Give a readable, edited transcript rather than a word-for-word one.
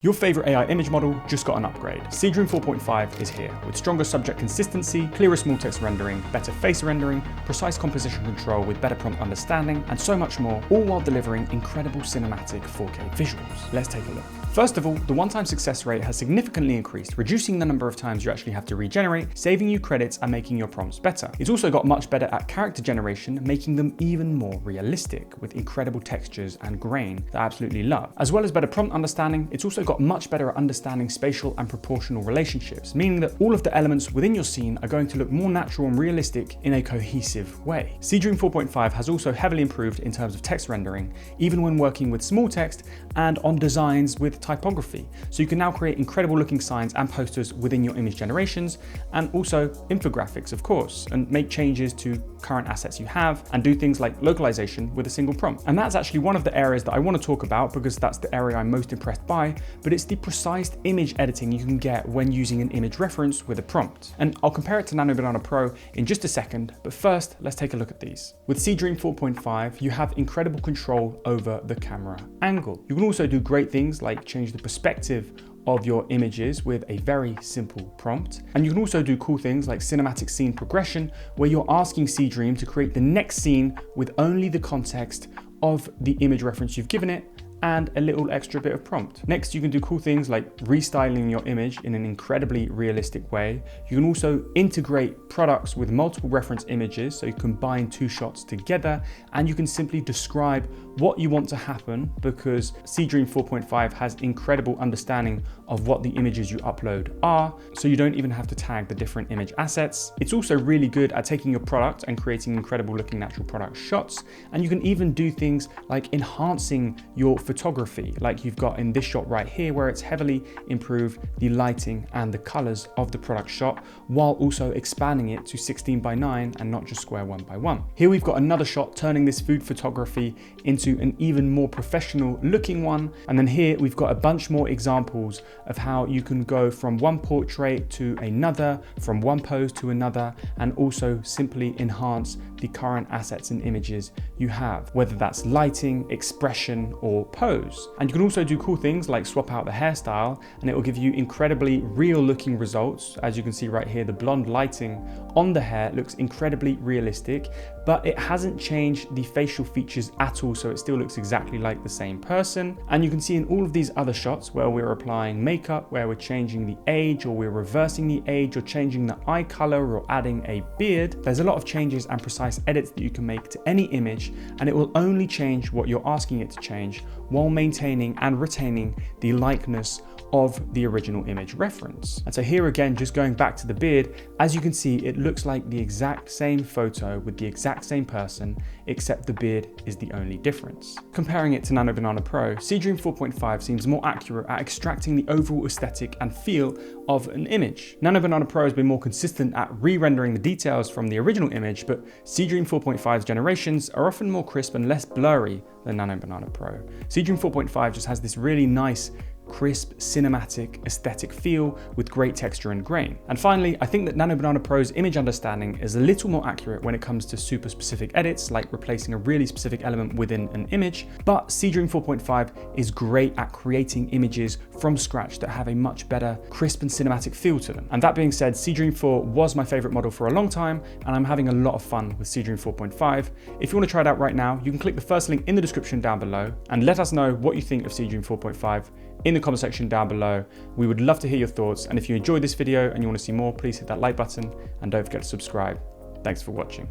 Your favorite AI image model just got an upgrade. Seedream 4.5 is here, with stronger subject consistency, clearer small text rendering, better face rendering, precise composition control with better prompt understanding, and so much more, all while delivering incredible cinematic 4K visuals. Let's take a look. First of all, the one-time success rate has significantly increased, reducing the number of times you actually have to regenerate, saving you credits and making your prompts better. It's also got much better at character generation, making them even more realistic, with incredible textures and grain that I absolutely love. As well as better prompt understanding, it's also got much better at understanding spatial and proportional relationships, meaning that all of the elements within your scene are going to look more natural and realistic in a cohesive way. Seedream 4.5 has also heavily improved in terms of text rendering, even when working with small text and on designs with typography. So you can now create incredible looking signs and posters within your image generations, and also infographics, of course, and make changes to current assets you have and do things like localization with a single prompt. And that's actually one of the areas that I want to talk about because that's the area I'm most impressed by, but it's the precise image editing you can get when using an image reference with a prompt. And I'll compare it to Nano Pro in just a second, but first let's take a look at these. With Seedream 4.5, you have incredible control over the camera angle. You can also do great things like change the perspective of your images with a very simple prompt. And you can also do cool things like cinematic scene progression, where you're asking Seedream to create the next scene with only the context of the image reference you've given it and a little extra bit of prompt. Next, you can do cool things like restyling your image in an incredibly realistic way. You can also integrate products with multiple reference images, so you combine two shots together, and you can simply describe what you want to happen because Seedream 4.5 has incredible understanding of what the images you upload are, so you don't even have to tag the different image assets. It's also really good at taking your product and creating incredible looking natural product shots, and you can even do things like enhancing your photography, like you've got in this shot right here, where it's heavily improved the lighting and the colors of the product shot, while also expanding it to 16:9 and not just square 1:1. Here we've got another shot turning this food photography into an even more professional looking one. And then here we've got a bunch more examples of how you can go from one portrait to another, from one pose to another, and also simply enhance the current assets and images you have, whether that's lighting, expression, or pose. And you can also do cool things like swap out the hairstyle, and it will give you incredibly real looking results. As you can see right here, the blonde lighting on the hair looks incredibly realistic, but it hasn't changed the facial features at all, so it still looks exactly like the same person. And you can see in all of these other shots where we're applying makeup, where we're changing the age, or we're reversing the age, or changing the eye color, or adding a beard, there's a lot of changes and precise edits that you can make to any image, and it will only change what you're asking it to change while maintaining and retaining the likeness of the original image reference. And so here again, just going back to the beard, as you can see, it looks like the exact same photo with the exact same person, except the beard is the only difference. Comparing it to Nano Pro, Seedream 4.5 seems more accurate at extracting the overall aesthetic and feel of an image. Nano Pro has been more consistent at re-rendering the details from the original image, but Seedream 4.5's generations are often more crisp and less blurry than Nano Pro. Seedream 4.5 just has this really nice, crisp, cinematic, aesthetic feel with great texture and grain. And finally, I think that Nano Pro's image understanding is a little more accurate when it comes to super specific edits, like replacing a really specific element within an image, but Seedream 4.5 is great at creating images from scratch that have a much better, crisp and cinematic feel to them. And that being said, Seedream 4 was my favorite model for a long time, and I'm having a lot of fun with Seedream 4.5. If you want to try it out right now, you can click the first link in the description down below and let us know what you think of Seedream 4.5 in the comment section down below. We would love to hear your thoughts, and if you enjoyed this video and you want to see more, please hit that like button and don't forget to subscribe. Thanks for watching.